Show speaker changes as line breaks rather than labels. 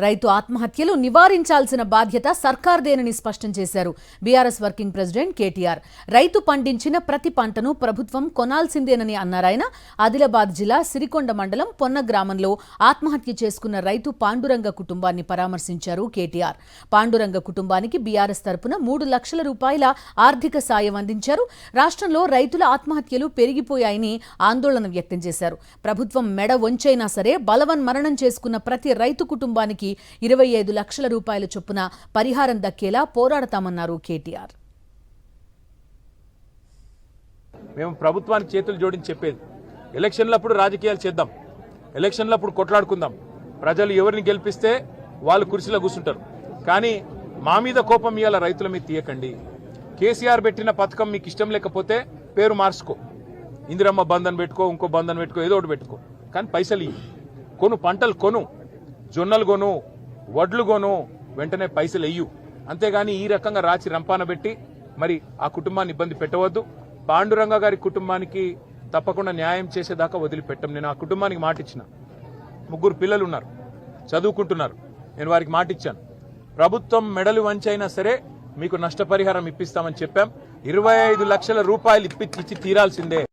రైతు ఆత్మహత్యలు నివారించాల్సిన బాధ్యత సర్కార్దేనని స్పష్టం చేశారు బీఆర్ఎస్ వర్కింగ్ ప్రెసిడెంట్ కేటీఆర్. రైతు పండించిన ప్రతి పంటను ప్రభుత్వం కొనాల్సిందేనని అన్నారాయన. ఆదిలాబాద్ జిల్లా సిరికొండ మండలం పొన్న గ్రామంలో ఆత్మహత్య చేసుకున్న రైతు పాండురంగ కుటుంబాన్ని పరామర్శించారు కేటీఆర్. పాండురంగ కుటుంబానికి బీఆర్ఎస్ తరపున 3 లక్షల రూపాయల ఆర్థిక సాయం అందించారు. రాష్ట్రంలో రైతుల ఆత్మహత్యలు పెరిగిపోయాయని ఆందోళన వ్యక్తం చేశారు. ప్రభుత్వం మెడ వంచైనా సరే బలవన్ మరణం చేసుకున్న ప్రతి రైతు కుటుంబానికి 25 లక్షల రూపాయల చొప్పున పరిహారం దక్కేలా పోరాడతామన్నారు కేటీఆర్.
మేము ప్రభుత్వానికి చేతులు జోడించి చెప్పేది, ఎలక్షన్లప్పుడు రాజకీయాలు చేద్దాం, ఎలక్షన్లప్పుడు కొట్లాడుకుందాం, ప్రజలు ఎవరిని గెలిపిస్తే వాళ్ళు కుర్చీలో కూర్చుంటారు. కానీ మా మీద కోపం ఇవాళ రైతుల మీద తీయకండి. కేసీఆర్ పెట్టిన పథకం మీకు ఇష్టం లేకపోతే పేరు మార్చుకో, ఇందిరమ్మ బంధన్ పెట్టుకో, ఇంకో బంధన్ పెట్టుకో, ఏదో ఒకటి పెట్టుకో, కానీ పైసలు ఇవ్వు. కొను, పంటలు కొను, జొన్నలు కొను, వడ్లు కొను, వెంటనే పైసలు వెయ్యు. అంతేగాని ఈ రకంగా రాచి రంపాన పెట్టి మరి ఆ కుటుంబాన్ని ఇబ్బంది పెట్టవద్దు. పాండురంగ గారి కుటుంబానికి తప్పకుండా న్యాయం చేసేదాకా వదిలిపెట్టం. నేను ఆ కుటుంబానికి మాట ఇచ్చిన, 3 పిల్లలు ఉన్నారు, చదువుకుంటున్నారు. నేను వారికి మాట ఇచ్చాను, ప్రభుత్వం మెడలు వంచైనా సరే మీకు నష్టపరిహారం ఇప్పిస్తామని చెప్పాం. 25 లక్షల రూపాయలు ఇచ్చి తీరాల్సిందే.